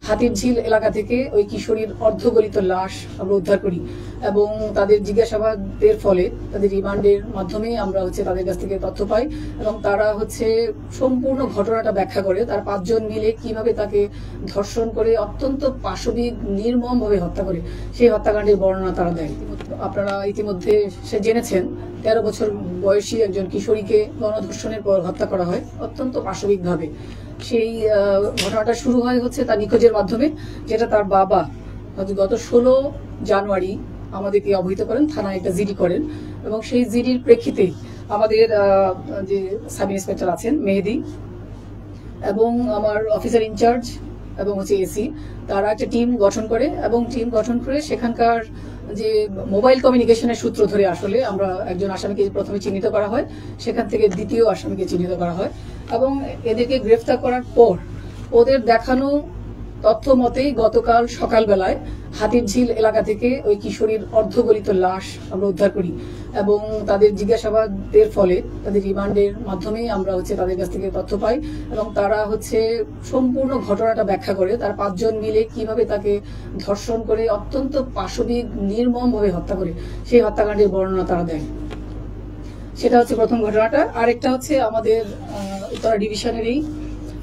হাতিরঝিল এলাকা থেকে ওই কিশোরীর অর্ধগলিত লাশ আমরা উদ্ধার করি এবং তাদের জিজ্ঞাসাবাদের ফলে তাদের রিমান্ডের মাধ্যমে আমরা তাদের কাছ থেকে তথ্য পাই এবং তারা সম্পূর্ণ ঘটনাটা ব্যাখ্যা করে। তার 5 জন মিলে কিভাবে তাকে ধর্ষণ করে অত্যন্ত পাশবিক নির্মমভাবে হত্যা করে সেই হত্যাকাণ্ডের বর্ণনা তারা দেয়। আপনারা ইতিমধ্যে সে জেনেছেন 13 বছর বয়সী একজন কিশোরীকে গণধর্ষণের পর হত্যা করা হয় অত্যন্ত পাশবিকভাবে। সেই ঘটনাটা শুরু হয় তার নিখোঁজের মাধ্যমে, যেটা তার বাবা গত 16 জানুয়ারি আমাদেরকে অবহিত করেন, থানায় একটা জিডি করেন এবং সেই জিডির প্রেক্ষিতে আমাদের যে সাব ইন্সপেক্টর আছেন মেহেদি এবং আমার অফিসার ইনচার্জ এবং এসি, তারা একটা টিম গঠন করে এবং টিম গঠন করে সেখানকার যে মোবাইল কমিউনিকেশনের সূত্র ধরে আমরা একজন আসামিকে প্রথমে চিহ্নিত করা হয়, সেখান থেকে দ্বিতীয় আসামিকে চিহ্নিত করা হয় এবং এদেরকে গ্রেফতার করার পর ওদের দেখানো তথ্য মতেই গতকাল সকালবেলায় হাতিরঝিল এলাকা থেকে ওই কিশোরীর অর্ধগলিত লাশ আমরা উদ্ধার করি এবং তাদের জিজ্ঞাসাবাদের ফলে তাদের রিমান্ডের মাধ্যমে আমরা তাদের কাছ থেকে তথ্য পাই এবং তারা সম্পূর্ণ ঘটনাটা ব্যাখ্যা করে। তার 5 জন মিলে কিভাবে তাকে ধর্ষণ করে অত্যন্ত পাশবিক নির্মমভাবে হত্যা করে সেই হত্যাকাণ্ডের বর্ণনা তারা দেয়। সেটা প্রথম ঘটনাটা। আরেকটা আমাদের উত্তরা ডিভিশনেরই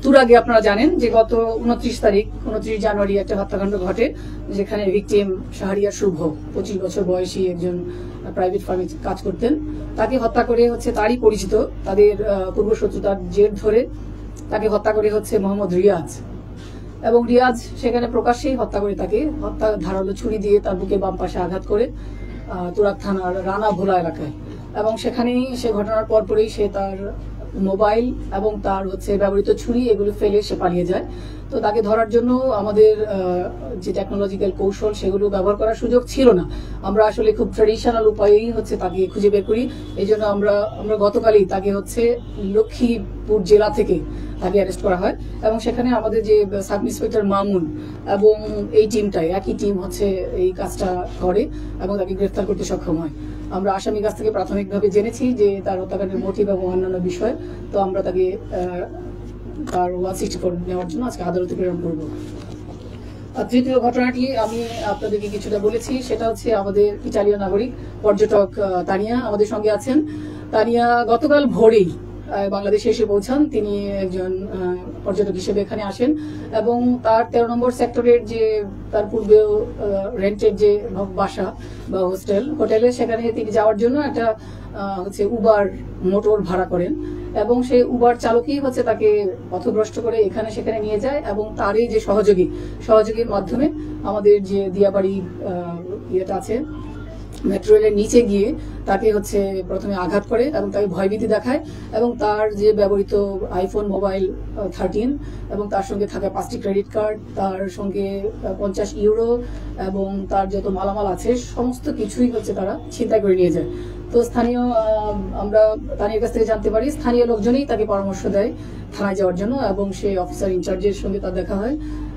তুরাগে আপনারা জানেন যে গত 29 জানুয়ারি একটা হত্যাকাণ্ড ঘটে, যেখানে ভিকটিম শাহরিয়া শুভ 25 বছর বয়সী একজন প্রাইভেট ফার্মে কাজ করতেন। তাকে হত্যা করে তারই পরিচিত তাদের পূর্বশত্রুতার জের ধরে তাকে হত্যা করে মোহাম্মদ রিয়াজ এবং রিয়াজ সেখানে প্রকাশ্যেই হত্যা করে তাকে ধারালো ছুরি দিয়ে তার বুকে বাম পাশে আঘাত করে তুরাগ থানার রানা ভোলা এলাকায় এবং সেখানেই সে ঘটনার পরপরই সে তার মোবাইল এবং তার ব্যবহৃত ছুরি এগুলো ফেলে সে পালিয়ে যায়। তো তাকে ধরার জন্য আমাদের যে টেকনোলজিক্যাল কৌশল সেগুলো ব্যবহার করার সুযোগ ছিল না। আমরা খুব ট্রেডিশনাল উপায়েই তাকে খুঁজে বের করি। এই জন্য আমরা গতকালই তাকে লক্ষ্মীপুর জেলা থেকে তাকে অ্যারেস্ট করা হয় এবং সেখানে আমাদের যে সাব ইন্সপেক্টর মামুন এবং এই টিমটাই একই টিম এই কাজটা করে এবং তাকে গ্রেফতার করতে সক্ষম হয়। আমরা আসামির কাছ থেকে প্রাথমিকভাবে জেনেছি যে তার হত্যাকাণ্ডের মোটিভ এবং অন্যান্য বিষয়, তো আমরা তাকে তার 164 নেওয়ার জন্য আজকে আদালতে প্রেরণ করব। তৃতীয় ঘটনাটি আমি আপনাদেরকে কিছুটা বলেছি, সেটা আমাদের ইতালীয় নাগরিক পর্যটক তানিয়া আমাদের সঙ্গে আছেন। তানিয়া গতকাল ভোরেই বাংলাদেশে এসে পৌঁছান। তিনি একজন পর্যটক হিসেবে এখানে আসেন এবং তার 13 নম্বর সেক্টরের যে তার পূর্বেও রেন্টের যে বাসা বা হোটেলে সেখানে তিনি যাওয়ার জন্য একটা উবার মোটর ভাড়া করেন এবং সেই উবার চালকই তাকে পথভ্রষ্ট করে এখানে সেখানে নিয়ে যায় এবং তারই যে সহযোগীর মাধ্যমে আমাদের যে দিয়াবাড়ি ইয়েটা আছে মেট্রো রেলের নিচে গিয়ে তাকে প্রথমে আঘাত করে এবং তাকে ভয়ভীতি দেখায় এবং তার যে ব্যবহৃত আইফোন মোবাইল 13 এবং তার সঙ্গে থাকা 5টি ক্রেডিট কার্ড, তার সঙ্গে 50 ইউরো এবং তার যত মালামাল আছে সমস্ত কিছুই তারা ছিনতাই করে নিয়ে যায়। তো আমরা তানিয়ার কাছ থেকে জানতে পারি স্থানীয় লোকজনই তাকে পরামর্শ দেয় থানায় যাওয়ার জন্য এবং সেই অফিসার ইনচার্জের সঙ্গে তার দেখা হয়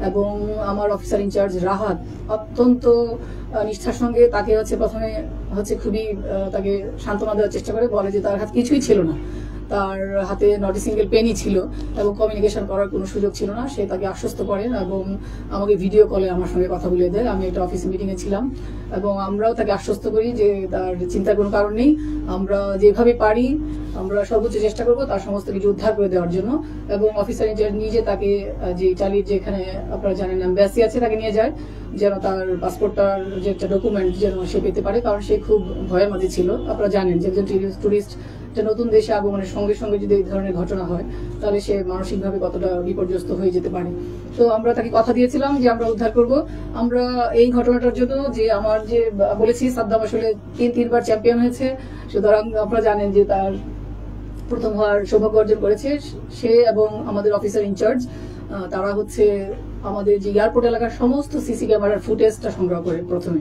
এবং আমার অফিসার ইনচার্জ রাহাত অত্যন্ত নিষ্ঠার সঙ্গে তাকে প্রথমে খুবই তাকে সান্ত্বনা দেওয়ার চেষ্টা করে, বলে যে তার হাতে কিছুই ছিল না, তার হাতে নট এ সিঙ্গেল পেনই ছিল এবং কমিউনিকেশন করার কোনো সুযোগ ছিল না। সে তাকে আশ্বস্ত করেন এবং আমাকে ভিডিও কলে আমার সঙ্গে কথা বলে দেয়। আমি একটা অফিস মিটিংয়ে ছিলাম এবং আমরাও তাকে আশ্বস্ত করি যে তার চিন্তার কোনো কারণ নেই, আমরা যেভাবে পারি আমরা সর্বোচ্চ চেষ্টা করবো তার সমস্ত কিছু উদ্ধার করে দেওয়ার জন্য। এবং অফিসার ইনচার্জ নিজে তাকে যে ইটালির যেখানে আপনারা জানেন এম্বাসি আছে তাকে নিয়ে যায় যেন তার পাসপোর্টটার যে একটা ডকুমেন্ট যেন সে পেতে পারে, কারণ সে খুব ভয়ের মাঝে ছিল। আপনারা জানেন যে একজন টুরিস্ট নতুন দেশে আগমনের সঙ্গে সঙ্গে যদি এই ধরনের ঘটনা হয় তাহলে সে মানসিকভাবে কতটা বিপর্যস্ত হয়ে যেতে পারে। তো আমরা তাকে কথা দিয়েছিলাম যে আমরা উদ্ধার করব। আমরা এই ঘটনাটার জন্য যে আমার যে বলেছি সাদ্দাম আসলে 3বার চ্যাম্পিয়ন হয়েছে, সুতরাং আপনারা জানেন যে তার প্রথম হওয়ার সৌভাগ্য অর্জন করেছে সে এবং আমাদের অফিসার ইনচার্জ। তারা আমাদের যে এয়ারপোর্ট এলাকার সমস্ত সিসি ক্যামেরার ফুটেজটা সংগ্রহ করে প্রথমে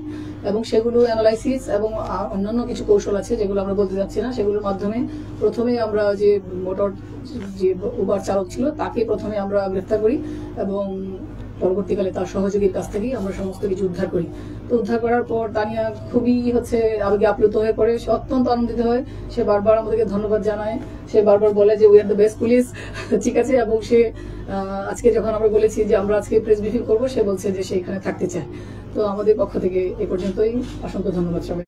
এবং সেগুলো অ্যানালাইসিস এবং অন্যান্য কিছু কৌশল আছে যেগুলো আমরা বলতে যাচ্ছি না, সেগুলোর মাধ্যমে প্রথমে আমরা যে মোটর যে উবার চালক ছিল তাকে প্রথমে আমরা গ্রেফতার করি এবং পরবর্তীকালে তার সহযোগীর কাছ থেকেই আমরা সমস্ত কিছু উদ্ধার করি। তো উদ্ধার করার পর তানিয়া খুবই আবেগে আপ্লুত হয়ে পড়ে, সে অত্যন্ত আনন্দিত হয়, সে বারবার আমাদেরকে ধন্যবাদ জানায়, সে বারবার বলে যে we are the best police, ঠিক আছে। এবং সে আজকে যখন আমরা বলেছি যে আমরা আজকে প্রেস ব্রিফিং করবো, সে বলছে যে সে এখানে থাকতে চায়। তো আমাদের পক্ষ থেকে এ পর্যন্তই, অসংখ্য ধন্যবাদ সবাই।